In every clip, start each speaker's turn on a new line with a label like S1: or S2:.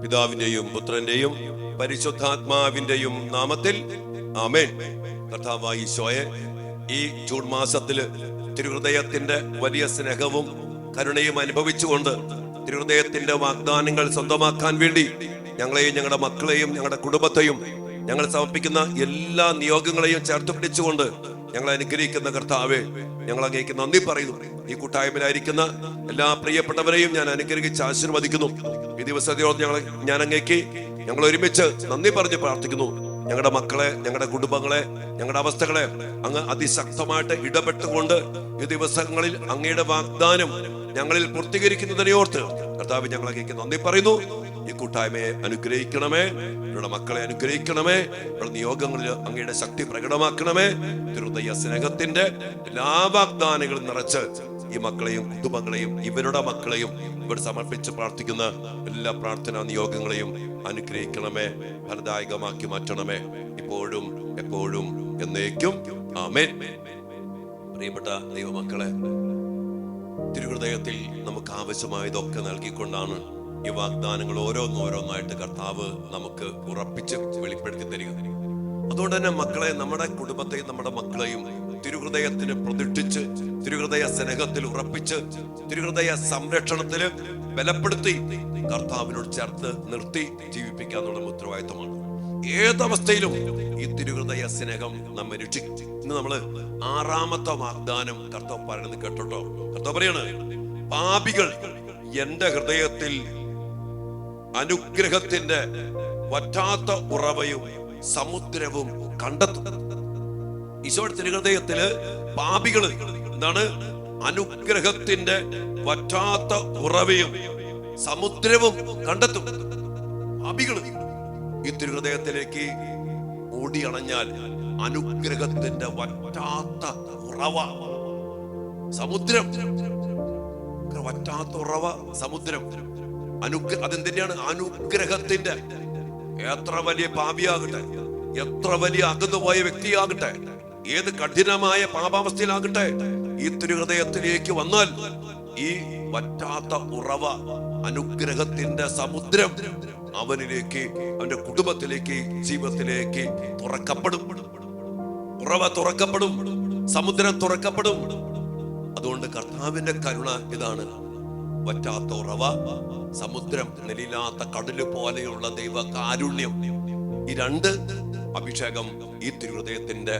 S1: പിതാവിന്റെയും പുത്രന്റെയും പരിശുദ്ധാത്മാവിന്റെയും നാമത്തിൽ ആമേൻ. കർത്താവായ ഈശോയെ, ഈ ജൂൺ മാസത്തില് തിരുഹൃദയത്തിന്റെ വലിയ സ്നേഹവും കരുണയും അനുഭവിച്ചുകൊണ്ട് തിരുഹൃദയത്തിന്റെ വാഗ്ദാനങ്ങൾ സ്വന്തമാക്കാൻ വേണ്ടി ഞങ്ങളെയും ഞങ്ങളുടെ മക്കളെയും ഞങ്ങളുടെ കുടുംബത്തെയും ഞങ്ങൾ സമർപ്പിക്കുന്ന എല്ലാ നിയോഗങ്ങളെയും ചേർത്ത് പിടിച്ചുകൊണ്ട് ഞങ്ങളെ അനുഗ്രഹിക്കുന്ന കർത്താവെ, ഞങ്ങൾ അങ്ങേക്ക് നന്ദി പറയുന്നു. ഈ കൂട്ടായ്മയിലായിരിക്കുന്ന എല്ലാ പ്രിയപ്പെട്ടവരെയും ഞാൻ അനുഗ്രഹിച്ച് ആശീർവദിക്കുന്നു. ഈ ദിവസത്തോട് ഞാൻ അങ്ങേക്ക് ഞങ്ങൾ ഒരുമിച്ച് നന്ദി പറഞ്ഞ് പ്രാർത്ഥിക്കുന്നു. ഞങ്ങളുടെ മക്കളെ, ഞങ്ങളുടെ കുടുംബങ്ങളെ, ഞങ്ങളുടെ അവസ്ഥകളെ അങ്ങ് അതിശക്തമായിട്ട് ഇടപെട്ടുകൊണ്ട് ഈ ദിവസങ്ങളിൽ അങ്ങയുടെ വാഗ്ദാനം ഞങ്ങളിൽ പൂർത്തീകരിക്കുന്നതിനെ ഓർത്ത് കർത്താവ് ഞങ്ങൾ അങ്ങേക്ക് നന്ദി പറയുന്നു. ഈ കൂട്ടായ്മയെ അനുഗ്രഹിക്കണമേ, ഞങ്ങളുടെ മക്കളെ അനുഗ്രഹിക്കണമേ, ഞങ്ങളുടെ നിയോഗങ്ങളിൽ അങ്ങയുടെ ശക്തി പ്രകടമാക്കണമേ. തിരുഹൃദയ സ്നേഹത്തിന്റെ എല്ലാ വാഗ്ദാനങ്ങളും നിറച്ച് ഈ മക്കളെയും കുടുംബങ്ങളെയും ഇവരുടെ മക്കളെയും ഇവിടെ സമർപ്പിച്ച് പ്രാർത്ഥിക്കുന്ന എല്ലാ പ്രാർത്ഥനാ നിയോഗങ്ങളെയും അനുഗ്രഹിക്കണമേ, ഫലദായകമാക്കി മാറ്റണമേ, ഇപ്പോഴും എപ്പോഴും എന്നേക്കും ആമേൻ. പ്രിയപ്പെട്ട ദൈവമക്കളെ, തിരുഹൃദയത്തിൽ നമുക്ക് ആവശ്യമായതൊക്കെ നൽകിക്കൊണ്ടാണ് ഈ വാഗ്ദാനങ്ങൾ ഓരോന്നോരോന്നായിട്ട് കർത്താവ് നമുക്ക് ഉറപ്പിച്ച് വെളിപ്പെടുത്തി തരിക. അതുകൊണ്ട് തന്നെ മക്കളെ, നമ്മുടെ കുടുംബത്തെയും നമ്മുടെ മക്കളെയും തിരുഹൃദയത്തിന് പ്രതിഷ്ഠിച്ച് തിരുഹൃദയ സ്നേഹത്തിൽ ഉറപ്പിച്ച് തിരുഹൃദയ സംരക്ഷണത്തിൽ ബലപ്പെടുത്തി കർത്താവിനോട് ചേർത്ത് നിർത്തി ജീവിപ്പിക്കാനുള്ള ഉത്തരവാദിത്തമാണ്. ഏതവസ്ഥയിലും ഈ തിരുഹൃദയ സ്നേഹം നമ്മെ രക്ഷിക്കും. ഇന്ന് നമ്മള് 6ാമത്തെ വാഗ്ദാനം കർത്താവ് പറയുന്നത് കേട്ടോ. കർത്താവ് പറയാണ്, പാപികൾ എന്റെ ഹൃദയത്തിൽ അനുഗ്രഹത്തിന്റെ വറ്റാത്ത ഉറവയും സമുദ്രവും കണ്ടെത്തും. ഈശോയുടെ തിരുഹൃദയത്തില് പാപികള് എന്താണ്? അനുഗ്രഹത്തിന്റെ വറ്റാത്ത ഉറവയും സമുദ്രവും കണ്ടെത്തും. പാപികള് ഈ തിരുഹൃദയത്തിലേക്ക് ഓടിയണഞ്ഞാൽ അനുഗ്രഹത്തിന്റെ വറ്റാത്ത ഉറവ സമുദ്രം, വറ്റാത്ത ഉറവ സമുദ്രം. അതെന്തിനാണ്? അനുഗ്രഹത്തിന്റെ. എത്ര വലിയ പാപിയാകട്ടെ, എത്ര വലിയ അകന്നുപോയ വ്യക്തിയാകട്ടെ, ഏത് കഠിനമായ പാപാവസ്ഥയിലാകട്ടെ, ഈ തിരുഹൃദയത്തിലേക്ക് വന്നാൽ ഈ വറ്റാത്ത ഉറവ അനുഗ്രഹത്തിന്റെ സമുദ്രം അവനിലേക്ക്, അവന്റെ കുടുംബത്തിലേക്ക്, ജീവിതത്തിലേക്ക് തുറക്കപ്പെടും. ഉറവ തുറക്കപ്പെടും, സമുദ്രം തുറക്കപ്പെടും. അതുകൊണ്ട് കർത്താവിന്റെ കരുണ ഇതാണ്. വറ്റാത്ത ഉറവ, സമുദ്രം, നിലയില്ലാത്ത കടല് പോലെയുള്ള ദൈവ കാരുണ്യം. ഈ രണ്ട് അഭിഷേകം ഈ തിരുഹൃദയത്തിന്റെ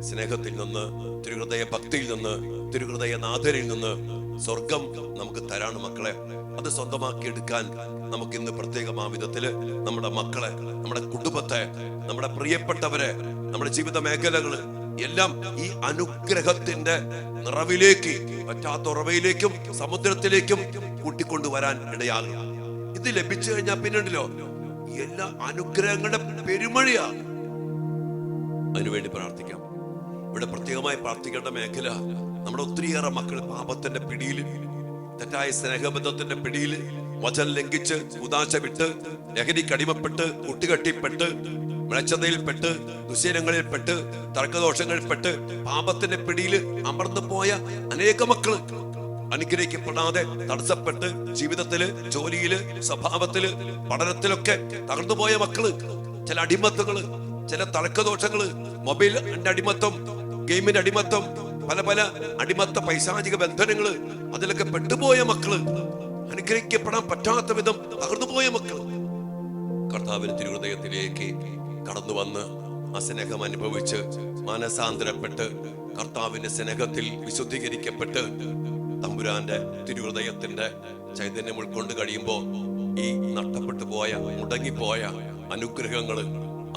S1: സ്നേഹത്തിൽ നിന്ന്, തിരുഹൃദയ ഭക്തിയിൽ നിന്ന്, തിരുഹൃദയ നാഥനിൽ നിന്ന് സ്വർഗം നമുക്ക് തരാണ് മക്കളെ. അത് സ്വന്തമാക്കി എടുക്കാൻ നമുക്ക് ഇന്ന് പ്രത്യേകമായ വിധത്തില് നമ്മുടെ മക്കളെ, നമ്മുടെ കുടുംബത്തെ, നമ്മുടെ പ്രിയപ്പെട്ടവരെ, നമ്മുടെ ജീവിത മേഖലകള് എല്ലാം ഈ അനുഗ്രഹത്തിന്റെ നിറവിലേക്ക്, പറ്റാത്ത ഉറവയിലേക്കും സമുദ്രത്തിലേക്കും കൂട്ടിക്കൊണ്ടുവരാൻ ഇടയാകും. ഇത് ലഭിച്ചു കഴിഞ്ഞാൽ പിന്നുണ്ടല്ലോ എല്ലാ അനുഗ്രഹങ്ങളുടെ പെരുമഴയാ. അതിനുവേണ്ടി പ്രാർത്ഥിക്കാം. ഇവിടെ പ്രത്യേകമായി പ്രാർത്ഥിക്കേണ്ട മേഖല, നമ്മുടെ ഒത്തിരിയേറെ മക്കൾ പാപത്തിന്റെ പിടിയില്, തെറ്റായ സ്നേഹബന്ധത്തിന്റെ പിടിയില്, വചനം ലംഘിച്ച്, ഉദാശ വിട്ട്, ലഹരിക്കടിമപ്പെട്ട്, കുട്ടികെട്ടിപ്പെട്ട്, മിളച്ചതയിൽപ്പെട്ട്, ദുശീലങ്ങളിൽപ്പെട്ട്, തർക്കദോഷങ്ങളിൽപ്പെട്ട്, പാപത്തിന്റെ പിടിയിൽ അമർന്നു പോയ അനേക മക്കള്, അനുഗ്രഹിക്കപ്പെടാതെ തടസ്സപ്പെട്ട് ജീവിതത്തില്, ജോലിയില്, സ്വഭാവത്തില്, പഠനത്തിലൊക്കെ തകർന്നുപോയ മക്കള്, ചില അടിമത്തങ്ങള്, ചില തർക്കദോഷങ്ങള്, മൊബൈലിന്റെ അടിമത്തം, ഗെയിമിന്റെ അടിമത്തം, പല പല അടിമത്ത പൈശാചിക ബന്ധനങ്ങള്, അതിലൊക്കെ പെട്ടുപോയ മക്കള്, അനുഗ്രഹിക്കപ്പെടാൻ പറ്റാത്ത വിധം തകർന്നുപോയ മക്കള് കർത്താവിന്റെ തിരുഹൃദയത്തിലേക്ക് കടന്നു വന്ന് ആ സ്നേഹം അനുഭവിച്ച് മാനസാന്തരപ്പെട്ട് കർത്താവിന്റെ സ്നേഹത്തിൽ വിശുദ്ധീകരിക്കപ്പെട്ട് തമ്പുരാന്റെ തിരുഹൃദയത്തിന്റെ ചൈതന്യം ഉൾക്കൊണ്ട് കഴിയുമ്പോ ഈ നഷ്ടപ്പെട്ടു പോയ, മുടങ്ങിപ്പോയ അനുഗ്രഹങ്ങള്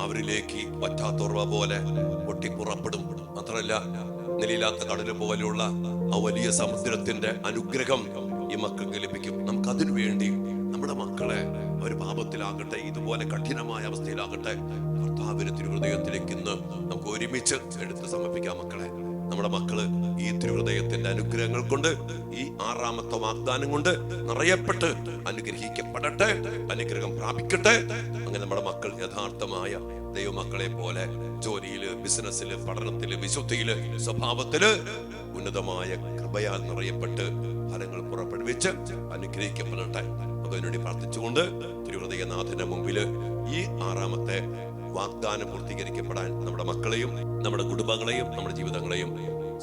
S1: അവരിലേക്ക് വറ്റാത്ത ഉറവ പോലെ പൊട്ടിപ്പുറപ്പെടും. മാത്രമല്ല, നിലയില്ലാത്ത കടല് പോലെയുള്ള ആ വലിയ സമുദ്രത്തിന്റെ അനുഗ്രഹം ഈ മക്കൾക്ക് ലഭിക്കും. നമുക്ക് അതിനു വേണ്ടി നമ്മുടെ മക്കളെ, ഒരു പാപത്തിലാകട്ടെ, ഇതുപോലെ കഠിനമായ അവസ്ഥയിലാകട്ടെ, കർത്താവിന്റെ തിരുഹൃദയത്തിലേക്ക് ഇന്ന് നമുക്ക് ഒരുമിച്ച് എടുത്ത് സമർപ്പിക്കാം. മക്കളെ, നമ്മുടെ മക്കള് ഈ തിരുഹൃദയത്തിന്റെ അനുഗ്രഹങ്ങൾ കൊണ്ട്, ഈ 6ാമത്തെ വാഗ്ദാനം കൊണ്ട് നിറയപ്പെട്ട് അനുഗ്രഹിക്കപ്പെടട്ടെ, അനുഗ്രഹം പ്രാപിക്കട്ടെ. അങ്ങനെ നമ്മുടെ മക്കൾ യഥാർത്ഥമായ ദൈവമക്കളെ പോലെ ജോലിയില്, ബിസിനസ്സില്, പഠനത്തില്, വിശുദ്ധിയില്, സ്വഭാവത്തില് ഉന്നതമായ കൃപയാൽ നിറയപ്പെട്ട് ഫലങ്ങൾ പുറപ്പെടുവിച്ച് അനുഗ്രഹിക്കപ്പെടട്ടെ. നമുക്ക് അതിനുവേണ്ടി പ്രാർത്ഥിച്ചുകൊണ്ട് തിരുഹൃദയനാഥന്റെ മുമ്പിൽ ഈ 6ാമത്തെ വാഗ്ദാനം പൂർത്തീകരിക്കപ്പെടാൻ നമ്മുടെ മക്കളെയും നമ്മുടെ കുടുംബങ്ങളെയും നമ്മുടെ ജീവിതങ്ങളെയും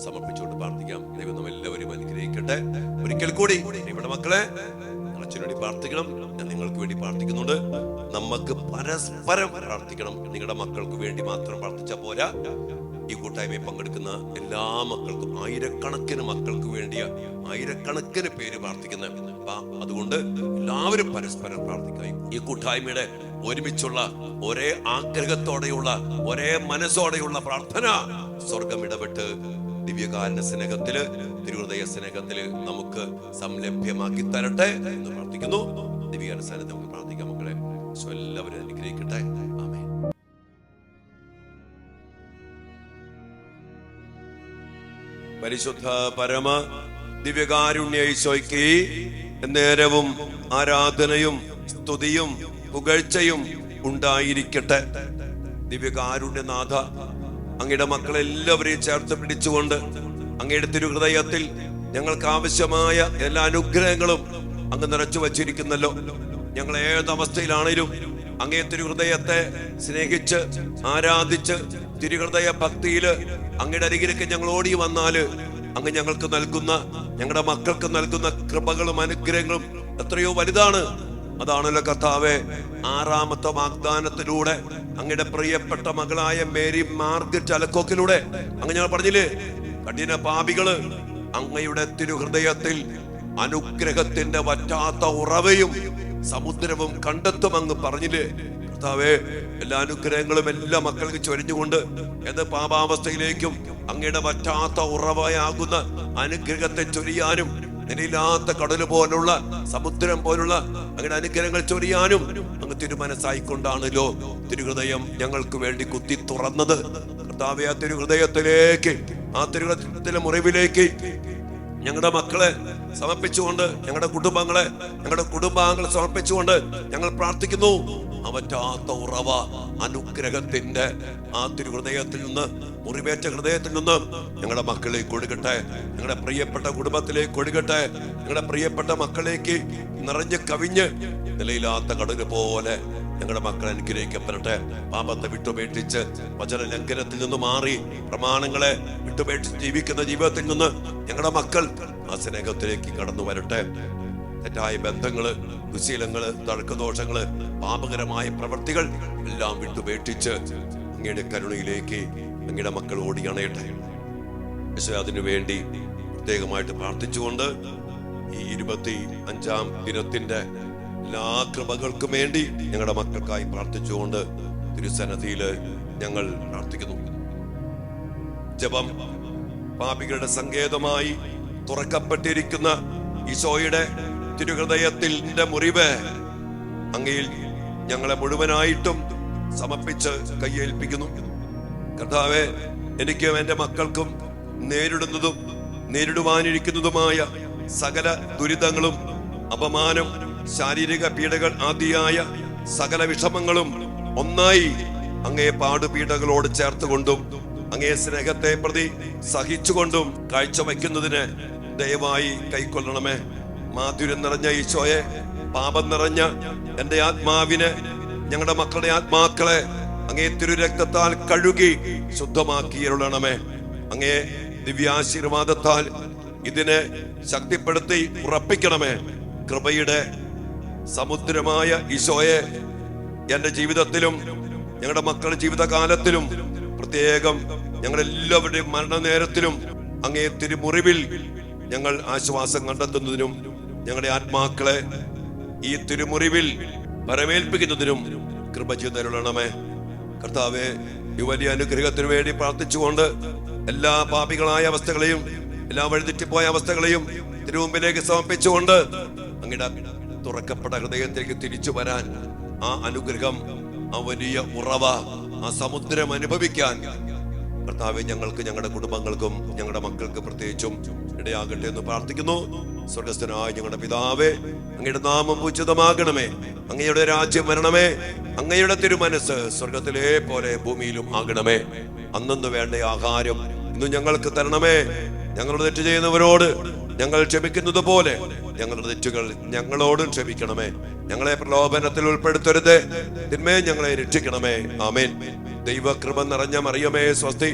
S1: സമർപ്പിച്ചുകൊണ്ട് പ്രാർത്ഥിക്കാം. ദൈവം നമ്മെല്ലാവരും അനുഗ്രഹിക്കട്ടെ. ഒരിക്കൽ കൂടി ഇവിടെ മക്കളെ അച്ഛനു വേണ്ടി പ്രാർത്ഥിക്കണം. ഞാൻ നിങ്ങൾക്ക് വേണ്ടി പ്രാർത്ഥിക്കുന്നുണ്ട്. നമുക്ക് പരസ്പരം പ്രാർത്ഥിക്കണം. നിങ്ങളുടെ മക്കൾക്ക് വേണ്ടി മാത്രം പ്രാർത്ഥിച്ചാൽ പോരാ. ഈ കൂട്ടായ്മയിൽ പങ്കെടുക്കുന്ന എല്ലാ മക്കൾക്കും, ആയിരക്കണക്കിന് മക്കൾക്ക് വേണ്ടിയ ആയിരക്കണക്കിന് പേര് പ്രാർത്ഥിക്കുന്ന, അതുകൊണ്ട് എല്ലാവരും പരസ്പരം പ്രാർത്ഥിക്കാം. ഈ കൂട്ടായ്മയുടെ ഒരുമിച്ചുള്ള ഒരേ ആഗ്രഹത്തോടെയുള്ള ഒരേ മനസ്സോടെയുള്ള പ്രാർത്ഥന സ്വർഗം ഇടപെട്ട് ദിവ്യകാരുണ്യ സ്നേഹത്തില്, തിരുഹൃദയ സ്നേഹത്തില് നമുക്ക് സംലഭ്യമാക്കി തരട്ടെ എന്ന് പ്രാർത്ഥിക്കുന്നു. ദിവ്യകാരുണ്യ സ്നേഹത്തിൽ നമുക്ക് പ്രാർത്ഥിക്കാം മക്കളെ. എല്ലാവരും അനുഗ്രഹിക്കട്ടെ. ആമേൻ. പരിശുദ്ധ പരമ ദിവ്യകാരുണ്യ ഈശോയ്ക്ക് നേരവും ആരാധനയും സ്തുതിയും പുകഴ്ചയും ഉണ്ടായിരിക്കട്ടെ. ദിവ്യകാരുണ്യനാഥ, അങ്ങയുടെ മക്കളെല്ലാവരെയും ചേർത്ത് പിടിച്ചുകൊണ്ട് അങ്ങയുടെ തിരുഹൃദയത്തിൽ ഞങ്ങൾക്ക് ആവശ്യമായ എല്ലാ അനുഗ്രഹങ്ങളും അങ്ങ് നിറച്ചു വച്ചിരിക്കുന്നല്ലോ. ഞങ്ങൾ ഏതവസ്ഥയിലാണേലും അങ്ങേ തിരുഹൃദയത്തെ സ്നേഹിച്ച് ആരാധിച്ച് തിരുഹൃദയ ഭക്തിയില് അങ്ങയുടെ അരികിലേക്ക് ഞങ്ങൾ ഓടി വന്നാല് അങ്ങ് ഞങ്ങൾക്ക് നൽകുന്ന, ഞങ്ങളുടെ മക്കൾക്ക് നൽകുന്ന കൃപകളും അനുഗ്രഹങ്ങളും എത്രയോ വലുതാണ്. അതാണല്ലോ കർത്താവേ, 6ാമത്തെ വാഗ്ദാനത്തിലൂടെ അങ്ങയുടെ പ്രിയപ്പെട്ട മകളായ മേരി മാർഗറ്റ് അലക്കോക്കിലൂടെ അങ്ങ് ഞങ്ങൾ പറഞ്ഞില്ലേ, കഠിന പാപികള് അങ്ങയുടെ തിരുഹൃദയത്തിൽ അനുഗ്രഹത്തിന്റെ വറ്റാത്ത ഉറവയും സമുദ്രവും കണ്ടെത്തും അങ്ങ് പറഞ്ഞില്ലേ. കർത്താവേ, എല്ലാ അനുഗ്രഹങ്ങളും എല്ലാ മക്കൾക്ക് ചൊരിഞ്ഞുകൊണ്ട് എന്ന് പാപാവസ്ഥയിലേക്കും അങ്ങയുടെ വറ്റാത്ത ഉറവയാകുന്ന അനുഗ്രഹത്തെ ചൊരിയാനും, നിലയില്ലാത്ത കടല് പോലുള്ള സമുദ്രം പോലുള്ള അങ്ങയുടെ അനുഗ്രഹങ്ങൾ ചൊരിയാനും അങ്ങ് തിരുമനസ്സായിക്കൊണ്ടാണല്ലോ തിരുഹൃദയം ഞങ്ങൾക്ക് വേണ്ടി കുത്തി തുറന്നത്. കർത്താവേ, ആ തിരുഹൃദയത്തിലേക്ക്, ആ തിരുഹൃദയത്തിലെ മുറിവിലേക്ക് ഞങ്ങളുടെ മക്കളെ സമർപ്പിച്ചുകൊണ്ട്, ഞങ്ങളുടെ കുടുംബാംഗങ്ങളെ സമർപ്പിച്ചുകൊണ്ട് ഞങ്ങൾ പ്രാർത്ഥിക്കുന്നു. അവറ്റാത്ത ഉറവ അനുഗ്രഹത്തിന്റെ ആ തിരുഹൃദയത്തിൽ നിന്ന്, മുറിവേറ്റ ഹൃദയത്തിൽ നിന്ന് ഞങ്ങളുടെ മക്കളിലേക്ക് ഒഴുകട്ടെ. ഞങ്ങളുടെ പ്രിയപ്പെട്ട കുടുംബത്തിലേക്ക് ഒഴുകട്ടെ. ഞങ്ങളുടെ പ്രിയപ്പെട്ട മക്കളിലേക്ക് നിറഞ്ഞ് കവിഞ്ഞ് നിലയില്ലാത്ത കടല് പോലെ ഞങ്ങളുടെ മക്കൾ അനുഗ്രഹിക്കപ്പെടട്ടെ. പാപത്തെ വിട്ടുപേക്ഷിച്ച് വചന ലംഘനത്തിൽ നിന്ന് മാറി പ്രമാണങ്ങളെ വിട്ടുപേക്ഷിച്ച് ജീവിക്കുന്ന ജീവിതത്തിൽ നിന്ന് ഞങ്ങളുടെ മക്കൾ ആ സ്നേഹത്തിലേക്ക് കടന്നു വരട്ടെ. തെറ്റായ ബന്ധങ്ങള്, ദുശീലങ്ങള്, തഴക്കദോഷങ്ങള്, പാപകരമായ പ്രവൃത്തികൾ എല്ലാം വിട്ടുപേക്ഷിച്ച് അങ്ങയുടെ കരുണയിലേക്ക് അങ്ങയുടെ മക്കൾ ഓടി അണയട്ടെ. പക്ഷെ അതിനു വേണ്ടി പ്രത്യേകമായിട്ട് പ്രാർത്ഥിച്ചുകൊണ്ട് ഈ 25ാം ദിനത്തിന്റെ എല്ലാ കൃപകൾക്കും വേണ്ടി ഞങ്ങളുടെ മക്കൾക്കായി പ്രാർത്ഥിച്ചുകൊണ്ട് തിരുസന്നിധിയില് ഞങ്ങൾ പ്രാർത്ഥിക്കുന്നു. ജപം. പാപികളുടെ സങ്കേതമായി തുറക്കപ്പെട്ടിരിക്കുന്ന ഈശോയുടെ തിരുഹൃദയത്തിന്റെ മുറിവ് അങ്ങയിൽ ഞങ്ങളെ മുഴുവനായിട്ടും സമർപ്പിച്ച് കയ്യേൽപ്പിക്കുന്നു. കർത്താവേ, എനിക്കും എന്റെ മക്കൾക്കും നേരിടുന്നതും നേരിടുവാനിരിക്കുന്നതുമായ സകല ദുരിതങ്ങളും, അപമാനം, ശാരീരിക പീഡകൾ ആദിയായ സകല വിഷമങ്ങളും ഒന്നായി അങ്ങേ പാടുപീഡകളോട് ചേർത്തുകൊണ്ടും അങ്ങേ സ്നേഹത്തെ പ്രതി സഹിച്ചുകൊണ്ടും കാഴ്ചവെക്കുന്നതിന് ദയവായി കൈക്കൊള്ളണമേ. മാധുര്യം നിറഞ്ഞ ഈശോയെ, പാപം നിറഞ്ഞ എന്റെ ആത്മാവിനെ, ഞങ്ങളുടെ മക്കളുടെ ആത്മാക്കളെ അങ്ങേ തിരുരക്തത്താൽ കഴുകി ശുദ്ധമാക്കിയരുളണമേ. അങ്ങേ ദിവ്യാശീർവാദത്താൽ ഇതിനെ ശക്തിപ്പെടുത്തി ഉറപ്പിക്കണമേ. കൃപയുടെ സമുദ്രമായ ഈശോയെ, എന്റെ ജീവിതത്തിലും ഞങ്ങളുടെ മക്കളുടെ ജീവിതകാലത്തിലും പ്രത്യേകം ഞങ്ങളെല്ലാവരുടെയും മരണനേരത്തിലും അങ്ങേ തിരുമുറിവിൽ ഞങ്ങൾ ആശ്വാസം കണ്ടെത്തുന്നതിനും ഞങ്ങളുടെ ആത്മാക്കളെ ഈ തിരുമുറിവിൽ പരമേൽപ്പിക്കുന്നതിനും കൃപ ചെയ്തരുളണമേ. കർത്താവേ, ഈ വലിയ അനുഗ്രഹത്തിനു വേണ്ടി പ്രാർത്ഥിച്ചുകൊണ്ട് എല്ലാ പാപികളായ അവസ്ഥകളെയും, എല്ലാ വഴിതെറ്റിപ്പോയ അവസ്ഥകളെയും തിരുമുമ്പിലേക്ക് സമർപ്പിച്ചുകൊണ്ട് അങ്ങയുടെ തുറക്കപ്പെട്ട ഹൃദയത്തിലേക്ക് തിരിച്ചു വരാൻ, ആ അനുഗ്രഹം, ആ വലിയ ഉറവ, ആ സമുദ്രം അനുഭവിക്കാൻ കർത്താവെ ഞങ്ങൾക്ക്, ഞങ്ങളുടെ കുടുംബങ്ങൾക്കും ഞങ്ങളുടെ മക്കൾക്ക് പ്രത്യേകിച്ചും ഇടയാകട്ടെ എന്ന് പ്രാർത്ഥിക്കുന്നു. സ്വർഗസ്ഥനായ ഞങ്ങളുടെ പിതാവേ, അങ്ങയുടെ നാമം പൂജിതമാകണമേ. അങ്ങയുടെ രാജ്യം വരണമേ. അങ്ങയുടെ തിരുമനസ് സ്വർഗത്തിലെ പോലെ ഭൂമിയിലും ആകണമേ. അന്നു വേണ്ട ആഹാരം ഇന്ന് ഞങ്ങൾക്ക് തരണമേ. ഞങ്ങളോട് തെറ്റ് ചെയ്യുന്നവരോട് ഞങ്ങൾ ക്ഷമിക്കുന്നത് പോലെ ഞങ്ങളുടെ തെറ്റുകൾ ഞങ്ങളോടും ക്ഷമിക്കണമേ. ഞങ്ങളെ പ്രലോഭനത്തിൽ ഉൾപ്പെടുത്തരുത്, തിന്മയെ ഞങ്ങളെ രക്ഷിക്കണമേ. ആമേൻ. ദൈവകൃപ നിറഞ്ഞ മറിയമേ സ്വസ്തി,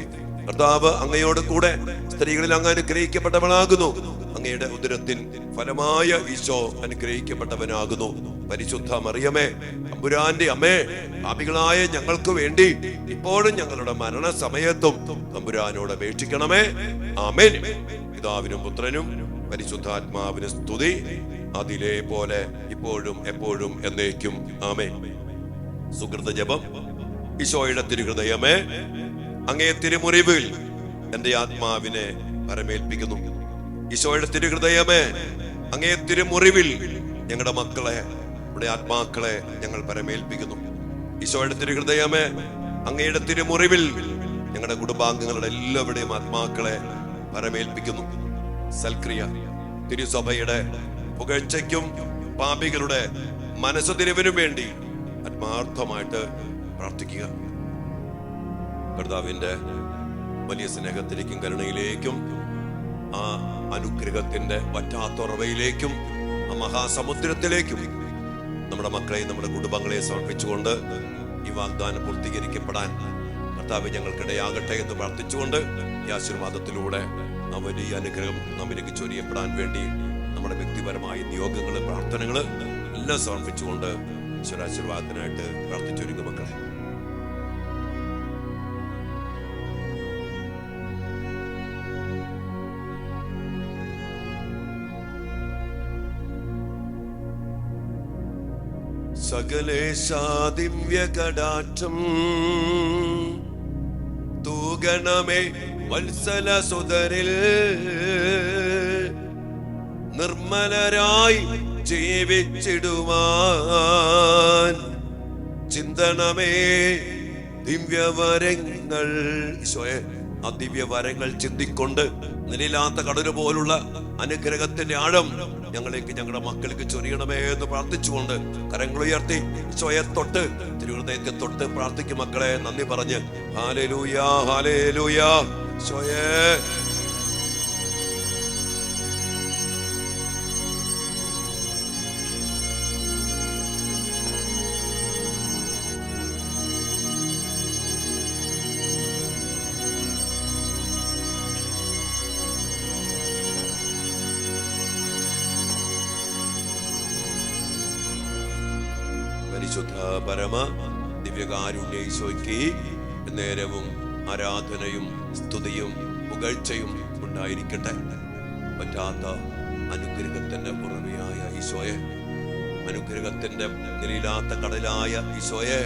S1: കർത്താവ് അങ്ങയോട് കൂടെ സ്ത്രീകളിൽ അങ്ങ് അനുഗ്രഹിക്കപ്പെട്ടവനാകുന്നു. അങ്ങയുടെ ഉദരത്തിൻ ഫലമായ ഈശോ അനുഗ്രഹിക്കപ്പെട്ടവനാകുന്നു. പരിശുദ്ധ മറിയമേ, തമ്പുരാന്റെ അമ്മേ, പാപികളായ ഞങ്ങൾക്ക് വേണ്ടി ഇപ്പോഴും ഞങ്ങളുടെ മരണസമയത്തും തമ്പുരാനോട് അപേക്ഷിക്കണമേ. ആമേൻ. പിതാവിനും പുത്രനും പരിശുദ്ധാത്മാവിന് സ്തുതി, അതിലെ പോലെ ഇപ്പോഴും എപ്പോഴും എന്നേക്കും. ആമേൻ. സുകൃത ജപം. ഈശോയുടെ തിരുഹൃദയമേ, അങ്ങേ തിരുമുറിവിൽ എന്റെ ആത്മാവിനെ പരമേൽപ്പിക്കുന്നു. ഈശോയുടെ തിരുഹൃദയമേ, അങ്ങേ തിരുമുറിവിൽ ഞങ്ങളുടെ മക്കളെ, നമ്മുടെ ആത്മാക്കളെ ഞങ്ങൾ പരമേൽപ്പിക്കുന്നു. ഈശോയുടെ തിരുഹൃദയമേ, അങ്ങയുടെ തിരുമുറിവിൽ ഞങ്ങളുടെ കുടുംബാംഗങ്ങളുടെ എല്ലാവരുടെയും ആത്മാക്കളെ പരമേൽപ്പിക്കുന്നു. സൽക്രിയ തിരുസഭയുടെ പുകഴ്ചയ്ക്കും പാപികളുടെ മനസ്സുതിരിവിനും വേണ്ടി ആത്മാർത്ഥമായിട്ട് പ്രാർത്ഥിക്കുക. കർത്താവിന്റെ വലിയ സ്നേഹത്തിലേക്കും കരുണയിലേക്കും ആ അനുഗ്രഹത്തിന്റെ വറ്റാത്തുറവയിലേക്കും ആ മഹാസമുദ്രത്തിലേക്കും നമ്മുടെ മക്കളെയും നമ്മുടെ കുടുംബങ്ങളെയും സമർപ്പിച്ചുകൊണ്ട് ഈ വാഗ്ദാനം പൂർത്തീകരിക്കപ്പെടാൻ കർത്താവ് ഞങ്ങൾക്കിടയാകട്ടെ എന്ന് പ്രാർത്ഥിച്ചുകൊണ്ട് ഈ ആശീർവാദത്തിലൂടെ ആ വലിയ അനുഗ്രഹം നമ്മിലേക്ക് ചൊരിയപ്പെടാൻ വേണ്ടി നമ്മുടെ വ്യക്തിപരമായ നിയോഗങ്ങള്, പ്രാർത്ഥനകള് എല്ലാം സമർപ്പിച്ചുകൊണ്ട് ഈശ്വരാശീർവാദത്തിനായിട്ട് പ്രാർത്ഥിച്ചൊരുങ്ങും മക്കളെ. സകലേശാ ദിവ്യ കടാക്ഷം തൂഗണമേ വത്സല സുതരിൽ, നിർമ്മലരായി ജീവിച്ചിടുവാൻ ചിന്തണമേ ദിവ്യവരങ്ങൾ. ഈശോയെ, ആ ദിവ്യവരങ്ങൾ ചിന്തിക്കൊണ്ട് നിലയില്ലാത്ത കടല് പോലുള്ള അനുഗ്രഹത്തിന്റെ ആഴം ഞങ്ങളേക്ക്, ഞങ്ങളുടെ മക്കൾക്ക് ചൊരിയണമേ എന്ന് പ്രാർത്ഥിച്ചുകൊണ്ട് കരങ്ങൾ ഉയർത്തി ഈശോയെ തൊട്ട്, തിരുഹൃദയത്തെ തൊട്ട് പ്രാർത്ഥിക്കും മക്കളെ. നന്ദി പറഞ്ഞ് ഹല്ലേലൂയ, ഹല്ലേലൂയ. ഈശോയെ പരിശുദ്ധ പരമ ദിവ്യകാരുണ്യ ഈശോയ്ക്ക് നേരവും ആരാധനയും സ്തുതിയും പുകഴ്ചയും ഉണ്ടായിരിക്കട്ടെ. പറ്റാത്ത അനുഗ്രഹത്തിന്റെ പുറമെയായ ഈശോയെ, അനുഗ്രഹത്തിന്റെ നിലയില്ലാത്ത കടലായ ഈശോയെ,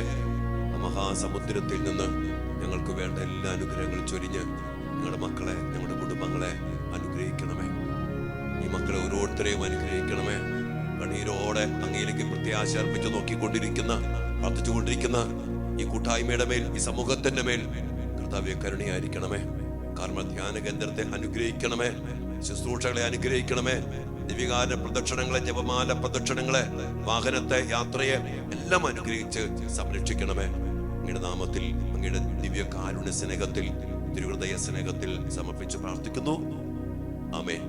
S1: മഹാസമുദ്രത്തിൽ നിന്ന് ഞങ്ങൾക്ക് വേണ്ട എല്ലാ അനുഗ്രഹങ്ങളും ചൊരിഞ്ഞ് ഞങ്ങളുടെ മക്കളെ, ഞങ്ങളുടെ കുടുംബങ്ങളെ അനുഗ്രഹിക്കണമേ. ഈ മക്കളെ ഓരോരുത്തരെയും അനുഗ്രഹിക്കണമേ. കണ്ണീരോടെ അങ്ങയിലേക്ക് പ്രത്യാശ അർപ്പിച്ചു നോക്കിക്കൊണ്ടിരിക്കുന്ന, പ്രാർത്ഥിച്ചുകൊണ്ടിരിക്കുന്ന ഈ കൂട്ടായ്മയുടെ മേൽ, ഈ സമൂഹത്തിന്റെ മേൽ കർത്താവേ കരുണയായിരിക്കണമേ. കർമ്മ ധ്യാന കേന്ദ്രത്തെ അനുഗ്രഹിക്കണമേ. ശുശ്രൂഷകളെ അനുഗ്രഹിക്കണമേ. ദിവ്യകാരുണ്യ പ്രദക്ഷിണങ്ങളെ, ജപമാല പ്രദക്ഷിണങ്ങളെ, വാഹനത്തെ, യാത്രയെ എല്ലാം അനുഗ്രഹിച്ച് സംരക്ഷിക്കണമേ. അങ്ങയുടെ നാമത്തിൽ, അങ്ങയുടെ ദിവ്യകാരുണ്യ സ്നേഹത്തിൽ, തിരുഹൃദയ സ്നേഹത്തിൽ സമർപ്പിച്ച് പ്രാർത്ഥിക്കുന്നു. ആമേൻ.